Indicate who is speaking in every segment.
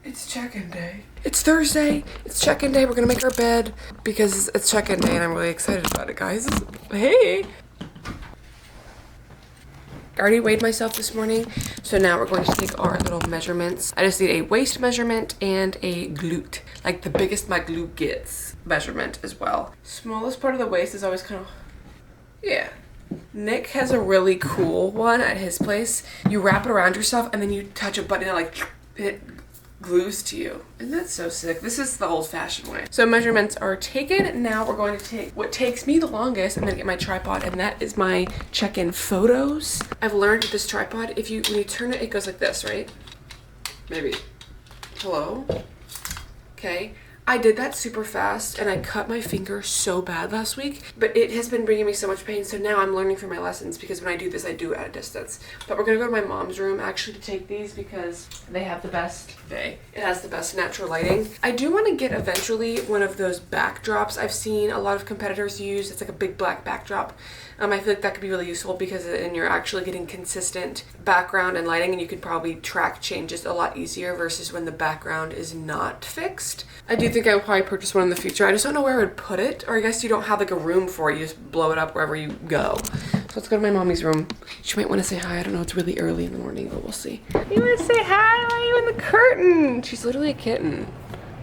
Speaker 1: It's check-in day. It's Thursday. It's check-in day. We're gonna make our bed because it's check-in day and I'm really excited about it, guys. Hey! I already weighed myself this morning, so now we're going to take our little measurements. I just need a waist measurement and a glute, like the biggest my glute gets measurement as well. Smallest part of the waist is always kind of, yeah. Nick has a really cool one at his place. You wrap it around yourself and then you touch a button and like it glues to you. And that's so sick. This is the old-fashioned way. So measurements are taken. Now we're going to take what takes me the longest. I'm gonna get my tripod, and that is my check-in photos. I've learned with this tripod, when you turn it, it goes like this, right? Maybe. Hello? Okay. I did that super fast and I cut my finger so bad last week, but it has been bringing me so much pain. So now I'm learning from my lessons because when I do this, I do it at a distance. But we're gonna go to my mom's room actually to take these because they have the best, it has the best natural lighting. I do want to get eventually one of those backdrops I've seen a lot of competitors use. It's like a big black backdrop. I feel like that could be really useful because then you're actually getting consistent background and lighting, and you can probably track changes a lot easier versus when the background is not fixed. I do think I would probably purchase one in the future. I just don't know where I would put it, or I guess you don't have like a room for it. You just blow it up wherever you go. So let's go to my mommy's room. She might want to say hi. I don't know. It's really early in the morning, but we'll see. You want to say hi? Why are you in the curtain? She's literally a kitten.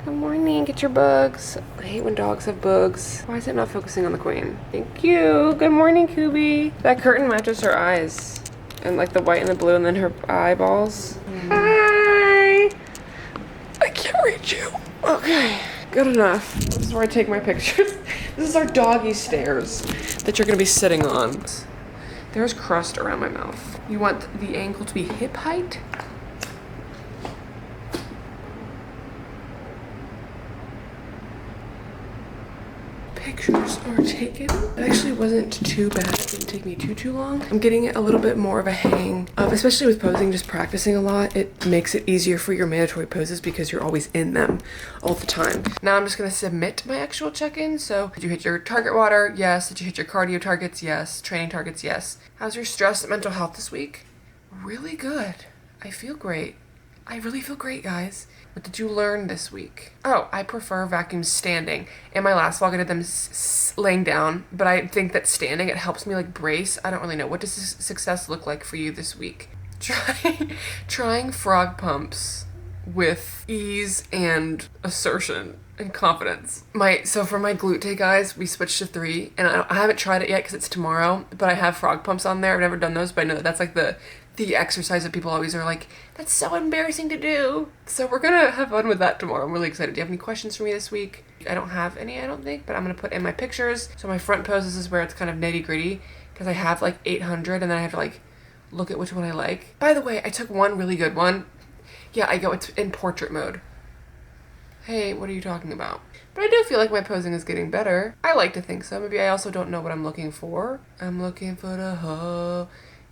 Speaker 1: Good morning, get your bugs. I hate when dogs have bugs. Why is it not focusing on the queen? Thank you. Good morning, Kubi. That curtain matches her eyes. And like the white and the blue and then her eyeballs. Hi. I can't reach you. Okay, good enough. This is where I take my pictures. This is our doggy stairs that you're gonna be sitting on. There's crust around my mouth. You want the angle to be hip height? Pictures are taken. It actually wasn't too bad. It didn't take me too long. I'm getting a little bit more of a hang of, especially with posing, just practicing a lot. It makes it easier for your mandatory poses because you're always in them all the time. Now I'm just gonna submit my actual check-in. So did you hit your target water? Yes. Did you hit your cardio targets? Yes. Training targets? Yes. How's your stress and mental health this week? Really good. I feel great. I really feel great, guys. What did you learn this week? Oh, I prefer vacuums standing. In my last vlog, I did them laying down, but I think that standing, it helps me like brace. I don't really know. What does success look like for you this week? Trying frog pumps with ease and assertion and confidence. So for my glute day, guys, we switched to 3, and I haven't tried it yet because it's tomorrow, but I have frog pumps on there. I've never done those, but I know that that's like the exercise that people always are like, that's so embarrassing to do. So we're gonna have fun with that tomorrow. I'm really excited. Do you have any questions for me this week? I don't have any, I don't think, but I'm gonna put in my pictures. So my front poses is where it's kind of nitty gritty because I have like 800 and then I have to like look at which one I like. By the way, I took one really good one. Yeah, it's in portrait mode. Hey, what are you talking about? But I do feel like my posing is getting better. I like to think so. Maybe I also don't know what I'm looking for. I'm looking for the hoe.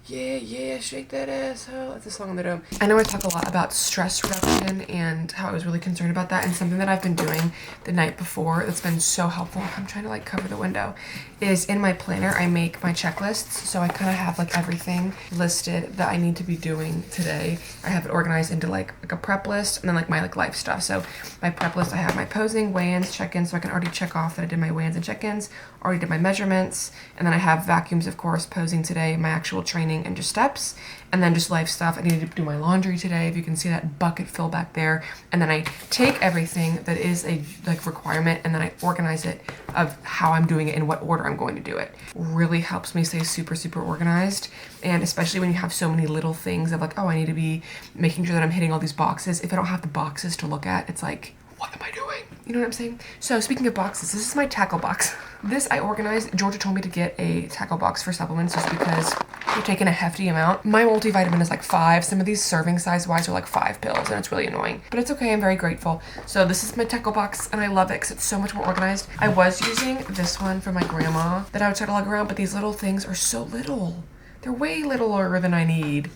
Speaker 1: Yeah, yeah, shake that asshole. That's a song on the dome. I know I talk a lot about stress reduction and how I was really concerned about that, and something that I've been doing the night before that's been so helpful, I'm trying to like cover the window, is in my planner I make my checklists. So I kind of have like everything listed that I need to be doing today. I have it organized into like a prep list and then like my like life stuff. So my prep list, I have my posing, weigh-ins, check-ins, so I can already check off that I did my weigh-ins and check-ins, already did my measurements, and then I have vacuums, of course, posing today, my actual training and just steps, and then just life stuff. I need to do my laundry today, if you can see that bucket fill back there, and then I take everything that is a like requirement and then I organize it of how I'm doing it in what order I'm going to do it. Really helps me stay super organized, and especially when you have so many little things of like, oh, I need to be making sure that I'm hitting all these boxes. If I don't have the boxes to look at, it's like, what am I doing? You know what I'm saying? So speaking of boxes, this is my tackle box. This I organized. Georgia told me to get a tackle box for supplements just because you're taking a hefty amount. My multivitamin is like 5. Some of these serving size wise are like 5 pills, and it's really annoying. But it's okay, I'm very grateful. So this is my tackle box, and I love it because it's so much more organized. I was using this one for my grandma that I would try to lug around, but these little things are so little. They're way littler than I need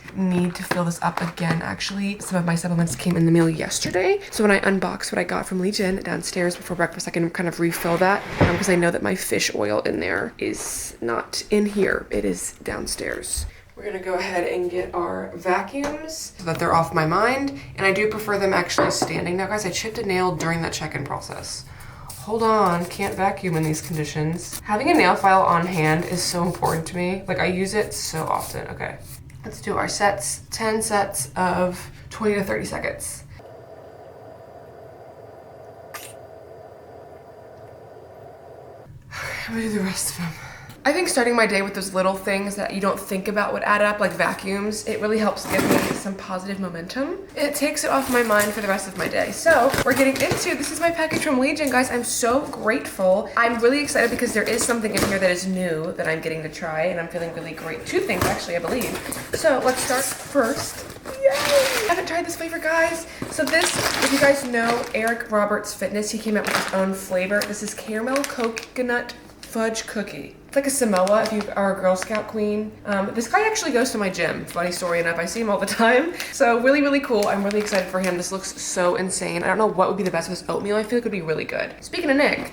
Speaker 1: to fill this up again. Actually, some of my supplements came in the mail yesterday. So when I unboxed what I got from Legion downstairs before breakfast, I can kind of refill that because I know that my fish oil in there is not in here. It is downstairs. We're gonna go ahead and get our vacuums so that they're off my mind. And I do prefer them actually standing. Now guys, I chipped a nail during that check-in process. Hold on, can't vacuum in these conditions. Having a nail file on hand is so important to me. Like I use it so often. Okay, let's do our sets, 10 sets of 20 to 30 seconds. I'm gonna do the rest of them. I think starting my day with those little things that you don't think about would add up, like vacuums, it really helps give me some positive momentum. It takes it off my mind for the rest of my day. So we're getting into, this is my package from Legion, guys. I'm so grateful. I'm really excited because there is something in here that is new that I'm getting to try, and I'm feeling really great. 2 things actually, I believe. So let's start first. Yay! I haven't tried this flavor, guys. So this, if you guys know Eric Roberts Fitness, he came out with his own flavor. This is caramel coconut fudge cookie. It's like a Samoa if you are a Girl Scout queen. This guy actually goes to my gym. Funny story enough, I see him all the time. So really, really cool. I'm really excited for him. This looks so insane. I don't know what would be the best with this oatmeal. I feel like it would be really good. Speaking of Nick,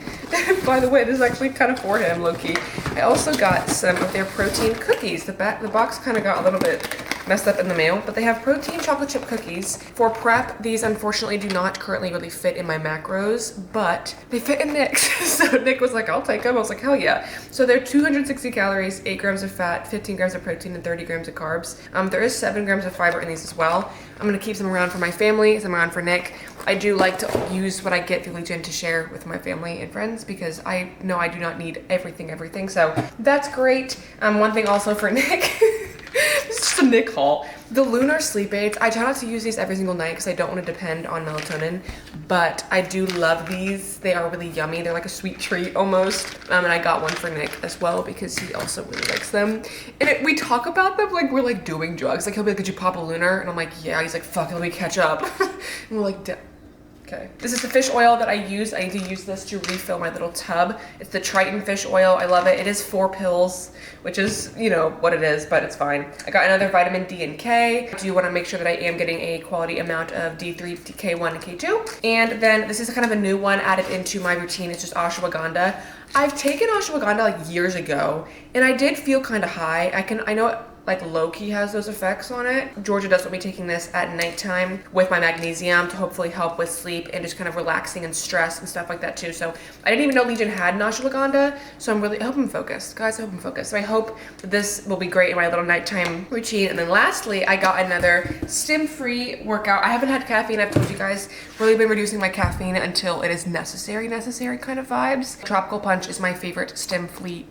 Speaker 1: by the way, this is actually kind of for him, low-key. I also got some of their protein cookies. The box kind of got a little bit messed up in the mail, but they have protein chocolate chip cookies. For prep, these unfortunately do not currently really fit in my macros, but they fit in Nick's. So Nick was like, I'll take them. I was like, hell yeah. So they're 260 calories, 8 grams of fat, 15 grams of protein, and 30 grams of carbs. There is 7 grams of fiber in these as well. I'm gonna keep some around for my family, some around for Nick. I do like to use what I get through Legion to share with my family and friends because I know I do not need everything. So that's great. One thing also for Nick, this is just a Nick haul. The lunar sleep aids, I try not to use these every single night because I don't want to depend on melatonin, but I do love these. They are really yummy. They're like a sweet treat almost. And I got one for Nick as well because he also really likes them. And we talk about them like we're like doing drugs. Like he'll be like, did you pop a lunar? And I'm like, yeah. He's like, fuck, let me catch up. And we're like, okay. This is the fish oil that I use. I need to use this to refill my little tub. It's the Triton fish oil. I love it. It is 4 pills, which is, you know, what it is, but it's fine. I got another vitamin D and K. I do want to make sure that I am getting a quality amount of D3, K1, and K2. And then this is kind of a new one added into my routine. It's just ashwagandha. I've taken ashwagandha like years ago, and I did feel kind of high. I know like low-key has those effects on it. Georgia does want me taking this at nighttime with my magnesium to hopefully help with sleep and just kind of relaxing and stress and stuff like that too. So I didn't even know Legion had an ashwagandha, so I hope I'm focused. Guys, I hope I'm focused. So I hope this will be great in my little nighttime routine. And then lastly, I got another stim-free workout. I haven't had caffeine, I've told you guys. Really been reducing my caffeine until it is necessary kind of vibes. Tropical Punch is my favorite stem flea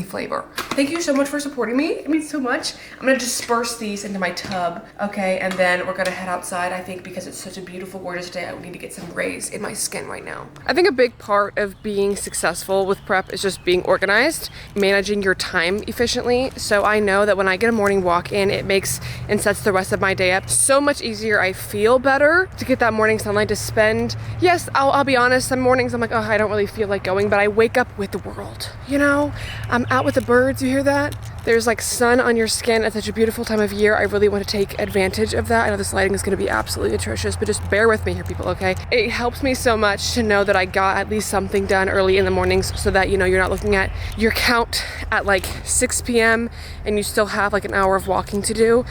Speaker 1: flavor. Thank you so much for supporting me. It means so much. I'm gonna disperse these into my tub, okay? And then we're gonna head outside, I think, because it's such a beautiful, gorgeous day. I need to get some rays in my skin right now. I think a big part of being successful with prep is just being organized, managing your time efficiently. So I know that when I get a morning walk in, it makes and sets the rest of my day up so much easier. I feel better to get that morning sunlight to spend. Yes, I'll be honest, some mornings I'm like, oh, I don't really feel like going, but I wake up with the world, you know? I'm out with the birds, you hear that? There's like sun on your skin at such a beautiful time of year. I really want to take advantage of that. I know this lighting is going to be absolutely atrocious, but just bear with me here, people, okay? It helps me so much to know that I got at least something done early in the mornings so that, you know, you're not looking at your count at like 6 p.m. and you still have like an hour of walking to do.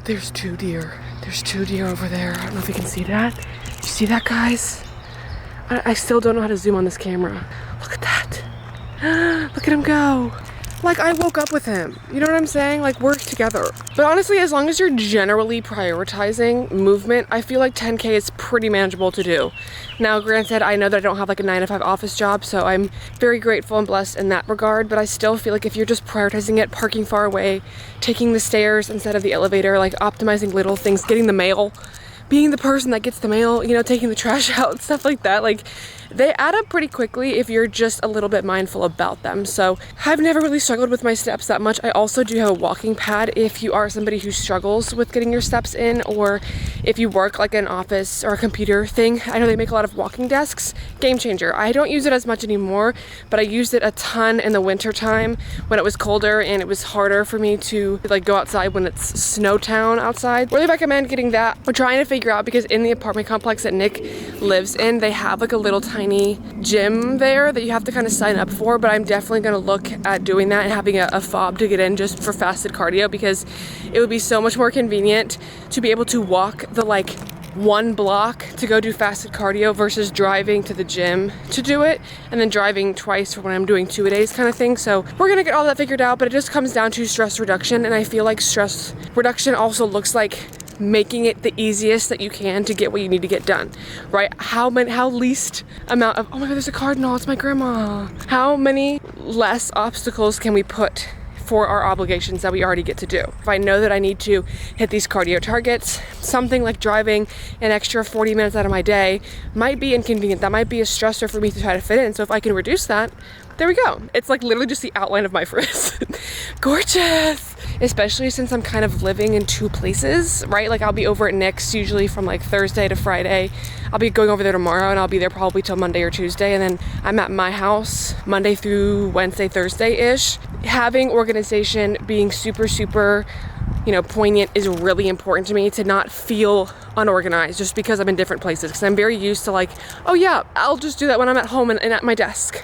Speaker 1: There's 2 deer. There's 2 deer over there. I don't know if you can see that. You see that, guys? I still don't know how to zoom on this camera. Look at that. Look at him go. Like, I woke up with him. You know what I'm saying? Like, we're together. But honestly, as long as you're generally prioritizing movement, I feel like 10K is pretty manageable to do. Now, granted, I know that I don't have like a 9-to-5 office job, so I'm very grateful and blessed in that regard, but I still feel like if you're just prioritizing it, parking far away, taking the stairs instead of the elevator, like optimizing little things, getting the mail, being the person that gets the mail, you know, taking the trash out, stuff like that, like, they add up pretty quickly if you're just a little bit mindful about them. So I've never really struggled with my steps that much. I also do have a walking pad if you are somebody who struggles with getting your steps in, or if you work like an office or a computer thing. I know they make a lot of walking desks. Game changer. I don't use it as much anymore, but I used it a ton in the winter time when it was colder and it was harder for me to like go outside when it's snow town outside. Really recommend getting that. We're trying to figure figure out, because in the apartment complex that Nick lives in, they have like a little tiny gym there that you have to kind of sign up for, but I'm definitely gonna look at doing that and having a fob to get in just for fasted cardio, because it would be so much more convenient to be able to walk the like 1 block to go do fasted cardio versus driving to the gym to do it, and then driving twice for when I'm doing 2-a-days kind of thing. So we're gonna get all that figured out, but it just comes down to stress reduction, and I feel like stress reduction also looks like making it the easiest that you can to get what you need to get done, right? How least amount of, oh my God, there's a cardinal, it's my grandma. How many less obstacles can we put for our obligations that we already get to do? If I know that I need to hit these cardio targets, something like driving an extra 40 minutes out of my day might be inconvenient. That might be a stressor for me to try to fit in. So if I can reduce that, there we go. It's like literally just the outline of my frizz. Gorgeous. Especially since I'm kind of living in 2 places, right? Like I'll be over at Nick's usually from like Thursday to Friday. I'll be going over there tomorrow, and I'll be there probably till Monday or Tuesday. And then I'm at my house Monday through Wednesday, Thursday-ish. Having organization, being super, you know, poignant is really important to me, to not feel unorganized just because I'm in different places. Because I'm very used to like, oh yeah, I'll just do that when I'm at home and at my desk.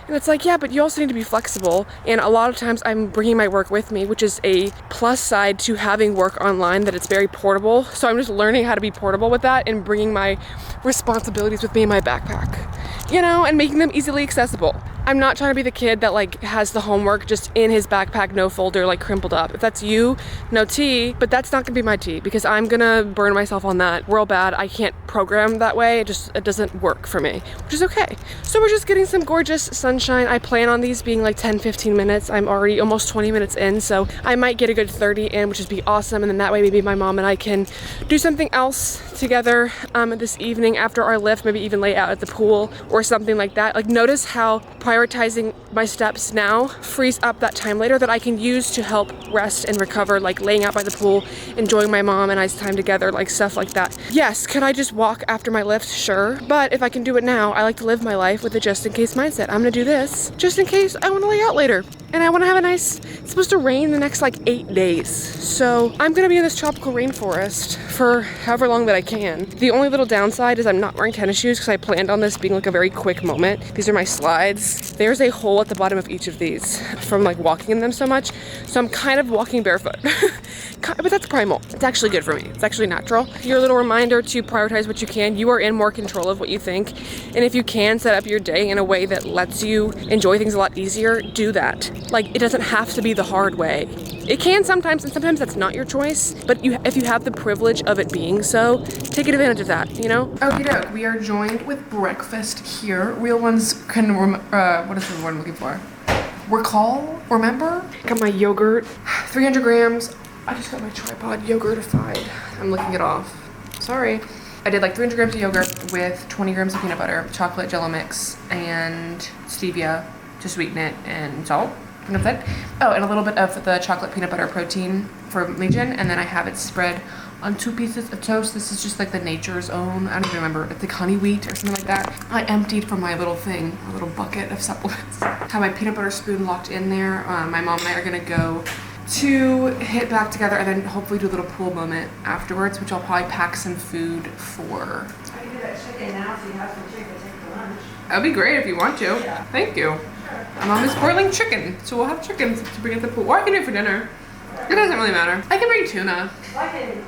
Speaker 1: And it's like, yeah, but you also need to be flexible. And a lot of times I'm bringing my work with me, which is a plus side to having work online, that it's very portable. So I'm just learning how to be portable with that and bringing my responsibilities with me in my backpack, you know, and making them easily accessible. I'm not trying to be the kid that like has the homework just in his backpack, no folder, like crimpled up. If that's you, no tea, but that's not gonna be my tea, because I'm gonna burn myself on that real bad. I can't program that way. It doesn't work for me, which is okay. So we're just getting some gorgeous sunshine. I plan on these being like 10-15 minutes. I'm already almost 20 minutes in, so I might get a good 30 in, which would be awesome. And then that way maybe my mom and I can do something else together this evening after our lift, maybe even lay out at the pool or something like that. Like, notice how prioritizing my steps now frees up that time later that I can use to help rest and recover, like laying out by the pool, enjoying my mom and I's time together, like stuff like that. Yes, could I just walk after my lift? Sure. But if I can do it now, I like to live my life with a just in case mindset. I'm gonna do this just in case I want to lay out later. And I want to have a nice, it's supposed to rain the next like 8 days. So I'm going to be in this tropical rainforest for however long that I can. The only little downside is I'm not wearing tennis shoes, because I planned on this being like a very quick moment. These are my slides. There's a hole at the bottom of each of these from like walking in them so much. So I'm kind of walking barefoot. But that's primal. It's actually good for me. It's actually natural. Your little reminder to prioritize what you can. You are in more control of what you think. And if you can set up your day in a way that lets you enjoy things a lot easier, do that. Like, it doesn't have to be the hard way. It can sometimes, and sometimes that's not your choice, but if you have the privilege of it being so, take advantage of that, you know? Okay, doke, we are joined with breakfast here. Real ones can, what is the word I'm looking for? Remember? Got my yogurt, 300 grams. I just got my tripod yogurtified. I'm licking it off. Sorry. I did like 300 grams of yogurt with 20 grams of peanut butter, chocolate jello mix, and stevia to sweeten it, and salt. And that's it. Oh, and a little bit of the chocolate peanut butter protein for Legion, and then I have it spread on 2 pieces of toast. This is just like the Nature's Own, I don't even remember, it's like honey wheat or something like that. I emptied from my little thing, a little bucket of supplements. Have my peanut butter spoon locked in there. My mom and I are gonna go to hit back together and then hopefully do a little pool moment afterwards, which I'll probably pack some food for.
Speaker 2: I can do that chicken now, so you have some chicken to take for lunch.
Speaker 1: That'd be great if you want to.
Speaker 2: Yeah.
Speaker 1: Thank you. My mom is boiling chicken, so we'll have chicken to bring at the pool. Or I can do it for dinner. It doesn't really matter. I can bring tuna.
Speaker 2: Well, it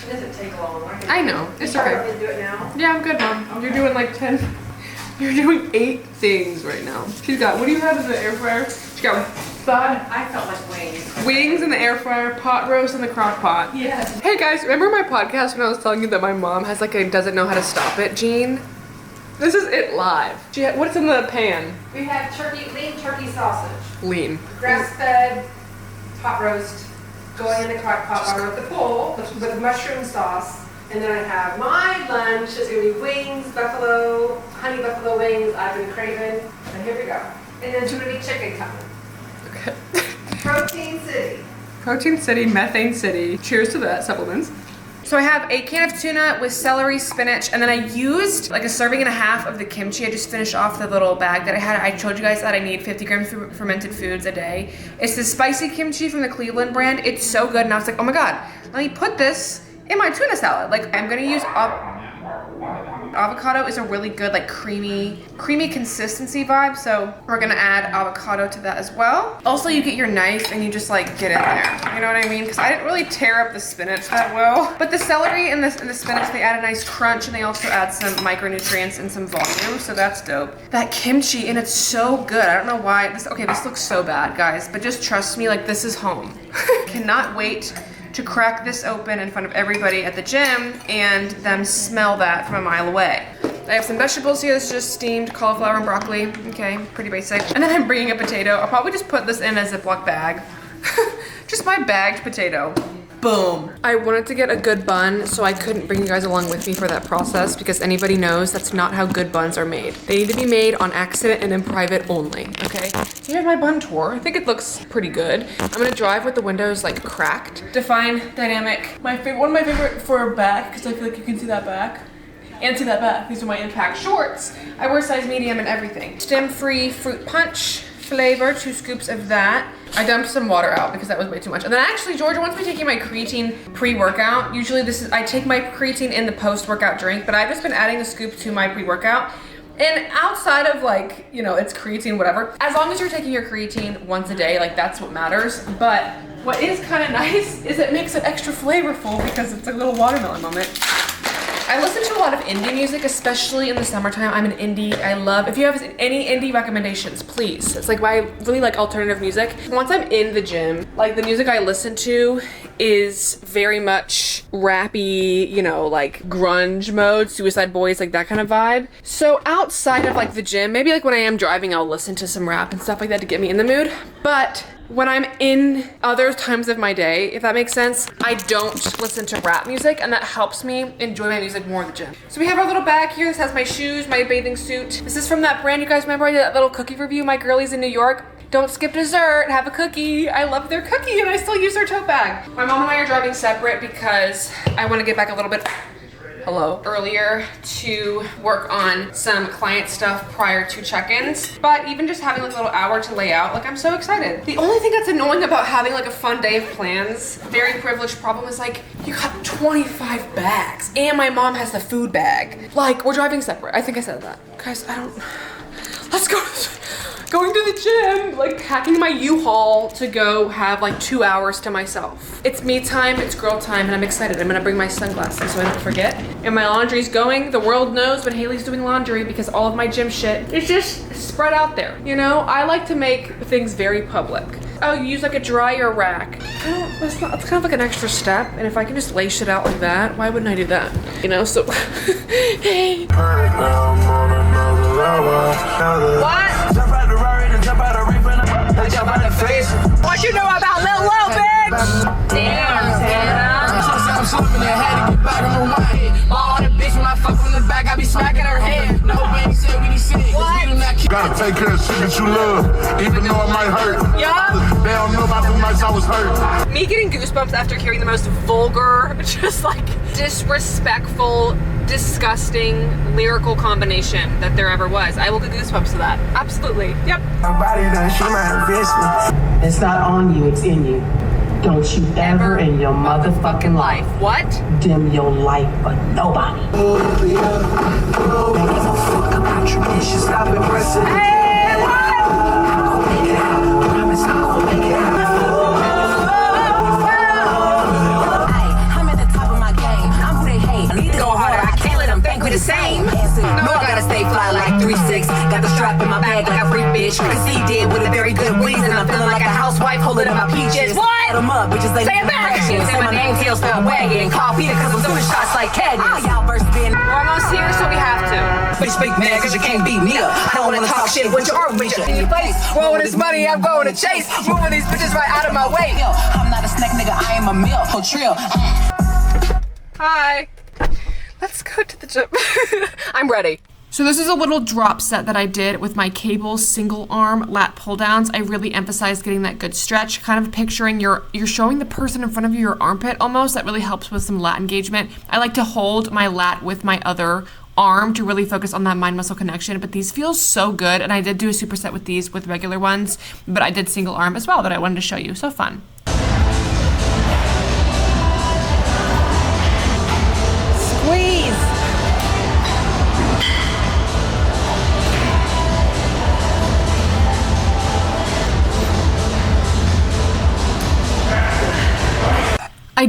Speaker 2: doesn't take long.
Speaker 1: I know. It's
Speaker 2: okay.
Speaker 1: okay.
Speaker 2: Do it now?
Speaker 1: Yeah, I'm good, Mom.
Speaker 2: Okay.
Speaker 1: You're doing like 10. You're doing 8 things right now. She's got, what do you have in the air fryer? She got
Speaker 2: I felt like wings.
Speaker 1: wings in the air fryer, pot roast in the crock pot.
Speaker 2: Yes.
Speaker 1: Hey guys, remember my podcast when I was telling you that my mom has like a doesn't know how to stop it gene? This is it live. What's in the pan?
Speaker 2: We have lean turkey sausage.
Speaker 1: Lean.
Speaker 2: Grass-fed pot roast going in the crock pot while we're at the pool with mushroom sauce. And then I have my lunch. It's gonna be wings, honey buffalo wings I've been craving. And here we go. And then it's gonna be chicken coming.
Speaker 1: Okay.
Speaker 2: Protein City.
Speaker 1: Protein City, Methane City. Cheers to that, supplements. So I have a can of tuna with celery, spinach, and then I used like a serving and a half of the kimchi. I just finished off the little bag that I had. I told you guys that I need 50 grams of fermented foods a day. It's the spicy kimchi from the Cleveland brand. It's so good, and I was like, oh my God, let me put this in my tuna salad. Like I'm gonna use avocado is a really good like creamy consistency vibe, so we're gonna add avocado to that as well. Also, you get your knife and you just like get in there, you know what I mean? Because I didn't really tear up the spinach that well, but the celery and the spinach, they add a nice crunch, and they also add some micronutrients and some volume, so that's dope. That kimchi, and it's so good. I don't know why this looks so bad, guys, but just trust me, like this is home. Cannot wait to crack this open in front of everybody at the gym and them smell that from a mile away. I have some vegetables here. This is just steamed cauliflower and broccoli. Okay, pretty basic. And then I'm bringing a potato. I'll probably just put this in a Ziploc bag. Just my bagged potato. Boom. I wanted to get a good bun, so I couldn't bring you guys along with me for that process because anybody knows that's not how good buns are made. They need to be made on accident and in private only, okay? Here's my bun tour. I think it looks pretty good. I'm gonna drive with the windows like cracked. DFYNE Dynamic. One of my favorite for back, because I feel like you can see that back. And see that back. These are my impact shorts. I wear size medium and everything. Stem-free fruit punch flavor, 2 scoops of that. I dumped some water out because that was way too much. And then actually, Georgia wants me taking my creatine pre-workout. Usually I take my creatine in the post-workout drink, but I've just been adding a scoop to my pre-workout. And outside of like, you know, it's creatine, whatever, as long as you're taking your creatine once a day, like that's what matters. But what is kind of nice is it makes it extra flavorful because it's a little watermelon moment. I listen to a lot of indie music, especially in the summertime. I'm an indie. I love, if you have any indie recommendations, please. It's like I really like alternative music. Once I'm in the gym, like the music I listen to is very much rappy, you know, like grunge mode, Suicide Boys, like that kind of vibe. So outside of like the gym, maybe like when I am driving, I'll listen to some rap and stuff like that to get me in the mood. But when I'm in other times of my day, if that makes sense, I don't listen to rap music, and that helps me enjoy my music more in the gym. So we have our little bag here. This has my shoes, my bathing suit. This is from that brand. You guys remember I did that little cookie review? My girlies in New York. Don't skip dessert, have a cookie. I love their cookie and I still use their tote bag. My mom and I are driving separate because I want to get back a little bit earlier to work on some client stuff prior to check-ins. But even just having like a little hour to lay out, like I'm so excited. The only thing that's annoying about having like a fun day of plans, very privileged problem, is like you got 25 bags and my mom has the food bag. Like we're driving separate. I think I said that. Guys, let's go. Going to the gym, like packing my U-Haul to go have like 2 hours to myself. It's me time, it's girl time, and I'm excited. I'm gonna bring my sunglasses so I don't forget. And my laundry's going. The world knows when Haley's doing laundry because all of my gym shit is just spread out there. You know, I like to make things very public. Oh, you use like a dryer rack. It's kind of like an extra step. And if I can just lay shit out like that, why wouldn't I do that? You know, so, hey. What? What you know about Lil bitch? Damn, Santa. I'm slipping their head to get back on the white. All the bitch when I fuck from the back, I be smacking her head. No baby said we need sick.
Speaker 3: Gotta take care of shit that you love, even though it might hurt.
Speaker 1: Yeah.
Speaker 3: They don't know about the nights I was hurt.
Speaker 1: Me getting goosebumps after hearing the most vulgar, just like disrespectful, disgusting lyrical combination that there ever was. I will get goosebumps to that. Absolutely. Yep.
Speaker 4: Nobody done shoot my investment. It's not on you, it's in you. Don't you ever in your motherfucking life
Speaker 1: what?
Speaker 4: Dim your light for nobody. Don't give a fuck about tradition. Stop impressing.
Speaker 1: Hey, what?
Speaker 4: I'll make it out. Promise I'll make it out. I'm at the top of my game. I'm who they hate. I need to go harder. I can't let them think we the same. No, I gotta stay fly like 3-6. Got the strap in my bag like a freak bitch. Cause he did with a very good reason. I'm feeling like a housewife holding up my peaches. What? Them up, bitches, they say it back. Say my name, tail start wagging. Call Peter cause I'm doing shots like Cadmus. Y'all verse been.
Speaker 1: We're almost here, so we have to.
Speaker 4: Bitch, speak mad cause you can't beat me up. I don't wanna talk shit with your bitch in your face. Rolling this money, I'm going to chase. Moving these bitches right out of my way. I'm not a snack nigga, I am a meal. Oh, trill.
Speaker 1: Hi. Let's go to the gym. I'm ready. So this is a little drop set that I did with my cable single arm lat pull downs. I really emphasized getting that good stretch, kind of picturing you're showing the person in front of you your armpit almost. That really helps with some lat engagement. I like to hold my lat with my other arm to really focus on that mind muscle connection, but these feel so good. And I did do a superset with these with regular ones, but I did single arm as well that I wanted to show you. So fun.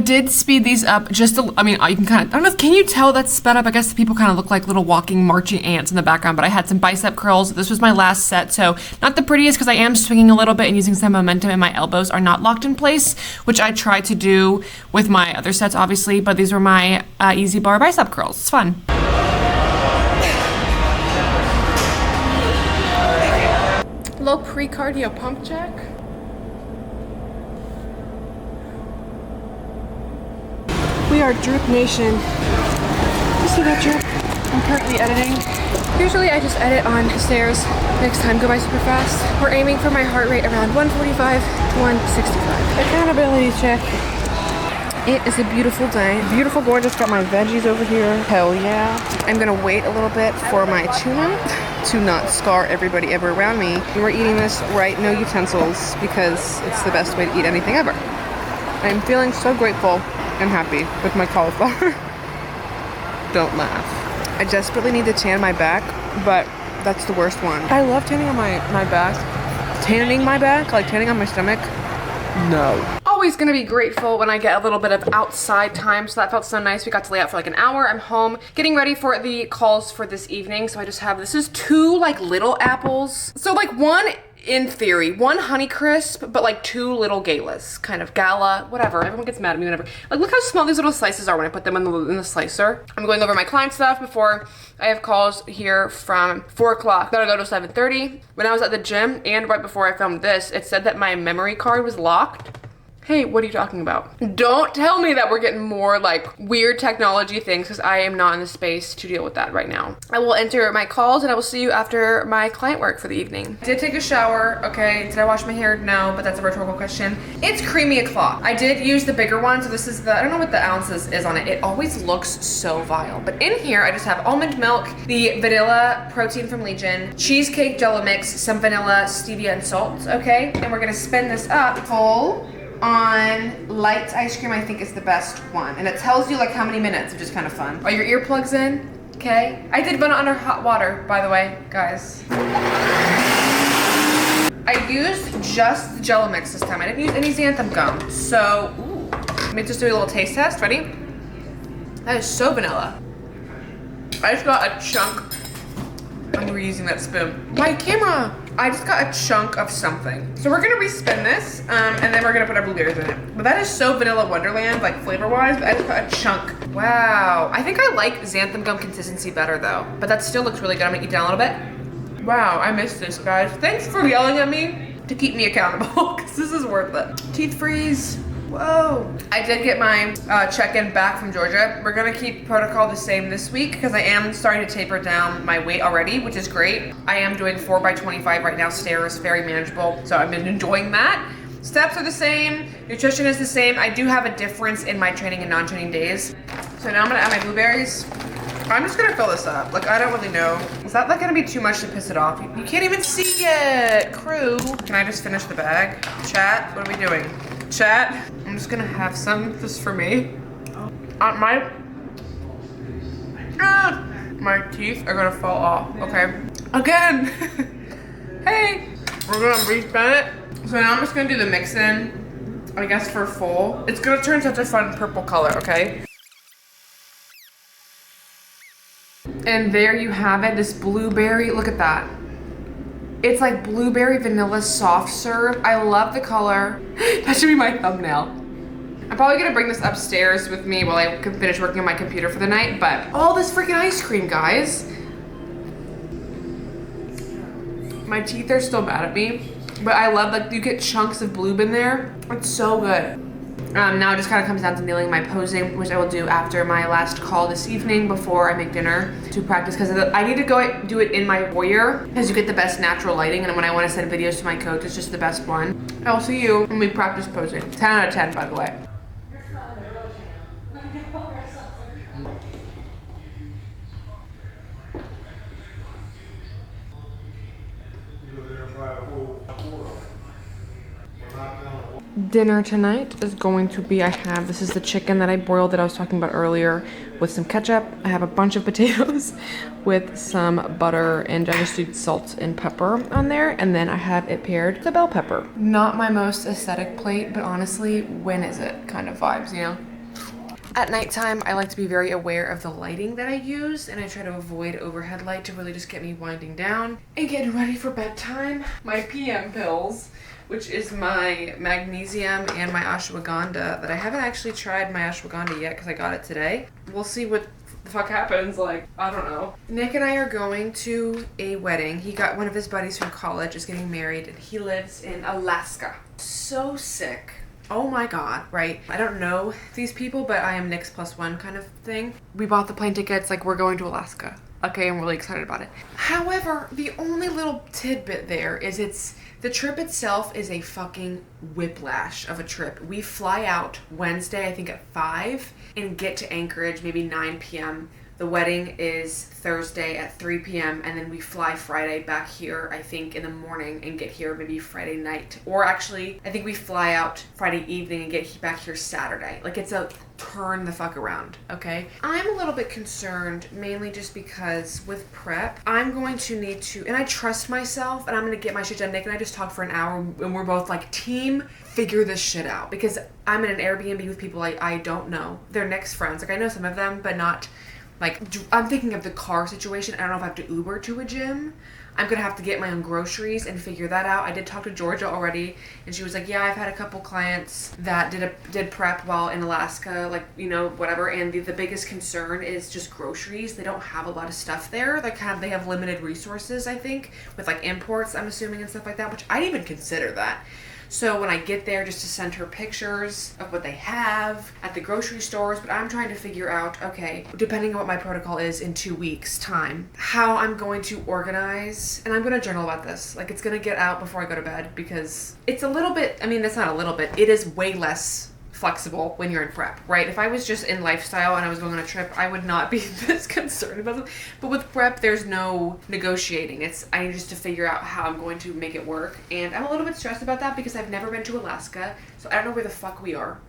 Speaker 1: did speed these up just I mean, you can kind of, I don't know, can you tell that's sped up? I guess people kind of look like little walking, marching ants in the background, but I had some bicep curls. This was my last set, so not the prettiest because I am swinging a little bit and using some momentum and my elbows are not locked in place, which I try to do with my other sets, obviously, but these were my easy bar bicep curls. It's fun. Little pre-cardio pump check. We are Droop Nation. You see that drip? I'm currently editing. Usually I just edit on the stairs. Next time, go by super fast. We're aiming for my heart rate around 145 to 165. Accountability check. It is a beautiful day. Beautiful, gorgeous. Got my veggies over here. Hell yeah. I'm gonna wait a little bit for my tuna to not scar everybody ever around me. We're eating this right, no utensils, because it's the best way to eat anything ever. I'm feeling so grateful and happy with my cauliflower. Don't laugh. I desperately need to tan my back, but that's the worst one. I love tanning on my back. Tanning my back, like tanning on my stomach, no. Always gonna be grateful when I get a little bit of outside time, so that felt so nice. We got to lay out for like an hour. I'm home getting ready for the calls for this evening, so I just have, this is 2 like little apples. So like one, in theory, 1 Honeycrisp, but like 2 little galas, kind of gala, whatever. Everyone gets mad at me whenever. Like, look how small these little slices are when I put them in the slicer. I'm going over my client stuff before I have calls here from 4 o'clock. Then I go to 7:30. When I was at the gym and right before I filmed this, it said that my memory card was locked. Hey, what are you talking about? Don't tell me that we're getting more like weird technology things because I am not in the space to deal with that right now. I will enter my calls and I will see you after my client work for the evening. I did take a shower, okay. Did I wash my hair? No, but that's a rhetorical question. It's creamy o'clock. I did use the bigger one, so this is the, I don't know what the ounces is on it. It always looks so vile. But in here, I just have almond milk, the vanilla protein from Legion, cheesecake jello mix, some vanilla, stevia, and salt, okay? And we're gonna spin this up full on light ice cream. I think is the best one, and it tells you like how many minutes, which is kind of fun. Are your earplugs in? Okay. I did run it under hot water, by the way, guys. I used just the jello mix this time. I didn't use any xanthan gum. So, ooh. Let me just do a little taste test. Ready? That is so vanilla. I just got a chunk. I'm reusing that spoon. My camera. I just got a chunk of something. So we're gonna respin this, and then we're gonna put our blueberries in it. But that is so vanilla wonderland, like flavor-wise, but I just got a chunk. Wow, I think I like xanthan gum consistency better though, but that still looks really good. I'm gonna eat down a little bit. Wow, I missed this, guys. Thanks for yelling at me to keep me accountable, because this is worth it. Teeth freeze. Whoa. I did get my check-in back from Georgia. We're gonna keep protocol the same this week because I am starting to taper down my weight already, which is great. I am doing 4x25 right now, stairs, very manageable. So I've been enjoying that. Steps are the same, nutrition is the same. I do have a difference in my training and non-training days. So now I'm gonna add my blueberries. I'm just gonna fill this up. Like, I don't really know. Is that like gonna be too much to piss it off? You can't even see it, crew. Can I just finish the bag? Chat, what are we doing? Chat, I'm just gonna have some just for me. My teeth are gonna fall off, okay? Again! Hey! We're gonna respin it. So now I'm just gonna do the mix in, I guess for full. It's gonna turn such a fun purple color, okay? And there you have it, this blueberry, look at that. It's like blueberry vanilla soft serve. I love the color. That should be my thumbnail. I'm probably gonna bring this upstairs with me while I can finish working on my computer for the night, but all this freaking ice cream, guys. My teeth are still mad at me, but I love, like, you get chunks of bloob in there. It's so good. Now it just kind of comes down to nailing my posing, which I will do after my last call this evening before I make dinner to practice, because I need to go do it in my foyer because you get the best natural lighting, and when I want to send videos to my coach, it's just the best one. I will see you when we practice posing. 10 out of 10, by the way. Dinner tonight is going to be, this is the chicken that I boiled that I was talking about earlier with some ketchup. I have a bunch of potatoes with some butter, and I just did salt and pepper on there, and then I have it paired with a bell pepper. Not my most aesthetic plate, but honestly, when is it kind of vibes, you know? At nighttime, I like to be very aware of the lighting that I use, and I try to avoid overhead light to really just get me winding down and getting ready for bedtime. My PM pills, which is my magnesium and my ashwagandha, that I haven't actually tried my ashwagandha yet because I got it today. We'll see what the fuck happens, like, I don't know. Nick and I are going to a wedding. He got one of his buddies from college is getting married, and he lives in Alaska. So sick. Oh my god, right? I don't know these people, but I am Nick's +1 kind of thing. We bought the plane tickets, like, we're going to Alaska. Okay, I'm really excited about it. However, the only little tidbit there is the trip itself is a fucking whiplash of a trip. We fly out Wednesday, I think at 5, and get to Anchorage maybe 9 p.m. The wedding is Thursday at 3 p.m. and then we fly Friday back here, I think, in the morning and get here maybe Friday night. Or actually, I think we fly out Friday evening and get back here Saturday. Like, it's a turn the fuck around, okay? I'm a little bit concerned, mainly just because with prep, I'm going to need to, and I trust myself, and I'm gonna get my shit done. Nick and I just talked for an hour, and we're both like, team, figure this shit out. Because I'm in an Airbnb with people I don't know. They're Nick's friends. Like, I know some of them, but not... Like, I'm thinking of the car situation. I don't know if I have to Uber to a gym. I'm going to have to get my own groceries and figure that out. I did talk to Georgia already, and she was like, yeah, I've had a couple clients that did prep while in Alaska, like, you know, whatever, and the biggest concern is just groceries. They don't have a lot of stuff there. They have limited resources, I think, with, like, imports, I'm assuming, and stuff like that, which I didn't even consider that. So when I get there, just to send her pictures of what they have at the grocery stores, but I'm trying to figure out, okay, depending on what my protocol is in 2 weeks' time, how I'm going to organize, and I'm going to journal about this. Like, it's going to get out before I go to bed, because it's a little bit, I mean, that's not a little bit, it is way less flexible when you're in prep, right? If I was just in lifestyle and I was going on a trip, I would not be this concerned about it. But with prep, there's no negotiating. I need just to figure out how I'm going to make it work. And I'm a little bit stressed about that because I've never been to Alaska, so I don't know where the fuck we are.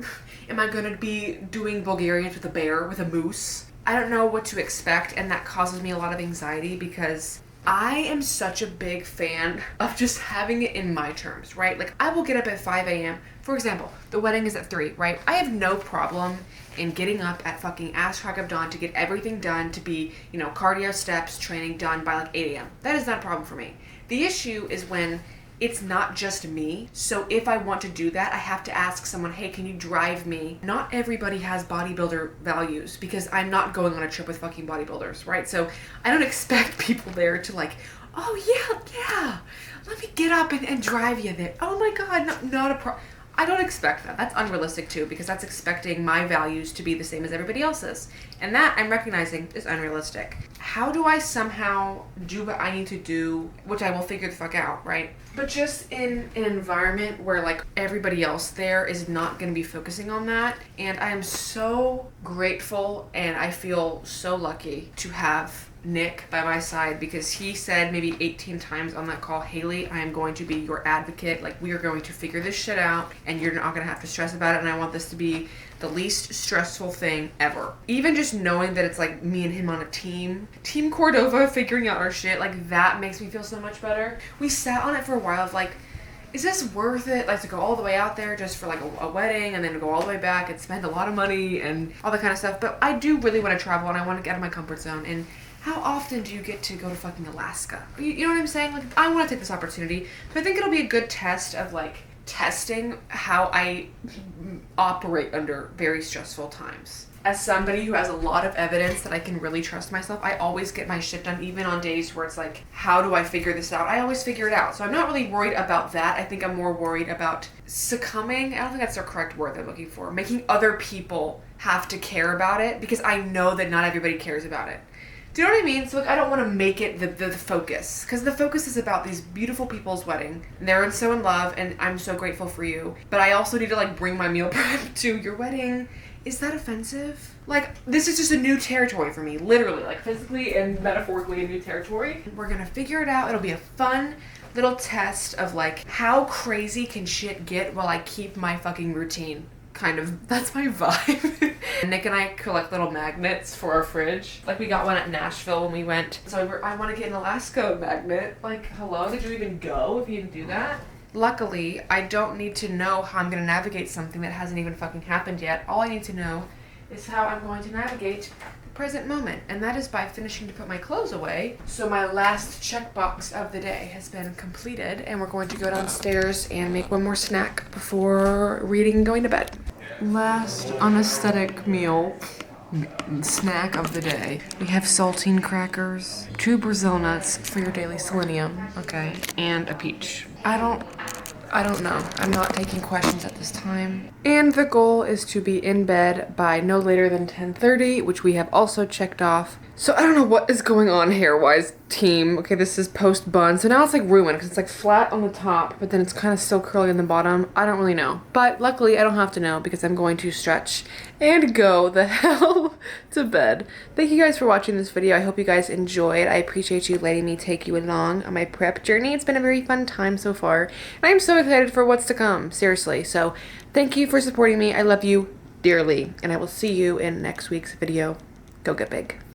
Speaker 1: Am I going to be doing Bulgarians with a bear, with a moose? I don't know what to expect, and that causes me a lot of anxiety because I am such a big fan of just having it in my terms, right? Like, I will get up at 5 a.m. For example, the wedding is at 3, right? I have no problem in getting up at fucking ass crack of dawn to get everything done, to be, you know, cardio steps, training done by like 8 a.m. That is not a problem for me. The issue is when it's not just me. So if I want to do that, I have to ask someone, hey, can you drive me? Not everybody has bodybuilder values because I'm not going on a trip with fucking bodybuilders, right? So I don't expect people there to like, oh yeah, let me get up and drive you there. Oh my God, not a problem. I don't expect that. That's unrealistic too, because that's expecting my values to be the same as everybody else's. And that, I'm recognizing, is unrealistic. How do I somehow do what I need to do, which I will figure the fuck out, right? But just in an environment where like everybody else there is not going to be focusing on that. And I am so grateful and I feel so lucky to have Nick by my side, because he said maybe 18 times on that call, Haley, I am going to be your advocate. Like, we are going to figure this shit out and you're not going to have to stress about it, and I want this to be the least stressful thing ever. Even just knowing that it's like me and him on a team Cordova figuring out our shit, like that makes me feel so much better. We sat on it for a while of like, is this worth it? Like, to go all the way out there just for like a wedding and then to go all the way back and spend a lot of money and all that kind of stuff. But I do really want to travel and I want to get out of my comfort zone. And how often do you get to go to fucking Alaska? You know what I'm saying? Like, I want to take this opportunity. So I think it'll be a good test of like testing how I operate under very stressful times. As somebody who has a lot of evidence that I can really trust myself, I always get my shit done, even on days where it's like, how do I figure this out? I always figure it out. So I'm not really worried about that. I think I'm more worried about succumbing. I don't think that's the correct word I'm looking for. Making other people have to care about it, because I know that not everybody cares about it. Do you know what I mean? So like, I don't want to make it the focus, because the focus is about these beautiful people's wedding. They're so in love, and I'm so grateful for you. But I also need to like bring my meal prep to your wedding. Is that offensive? Like, this is just a new territory for me, literally, like physically and metaphorically a new territory. We're gonna figure it out. It'll be a fun little test of like, how crazy can shit get while I keep my fucking routine. Kind of, that's my vibe. Nick and I collect little magnets for our fridge. Like, we got one at Nashville when we went. So I want to get an Alaska magnet. Like, hello, did you even go if you didn't do that? Luckily, I don't need to know how I'm going to navigate something that hasn't even fucking happened yet. All I need to know is how I'm going to navigate the present moment, and that is by finishing to put my clothes away. So my last checkbox of the day has been completed, and we're going to go downstairs and make one more snack before reading and going to bed. Last unaesthetic meal. Snack of the day. We have saltine crackers, 2 Brazil nuts for your daily selenium, okay, and a peach. I don't know. I'm not taking questions at this time. And the goal is to be in bed by no later than 10:30, which we have also checked off. So I don't know what is going on hair-wise, team. Okay, this is post-bun. So now it's like ruined because it's like flat on the top, but then it's kind of still curly on the bottom. I don't really know. But luckily, I don't have to know because I'm going to stretch and go the hell to bed. Thank you guys for watching this video. I hope you guys enjoyed. I appreciate you letting me take you along on my prep journey. It's been a very fun time so far. And I'm so excited for what's to come, seriously. So thank you for supporting me. I love you dearly. And I will see you in next week's video. Go get big.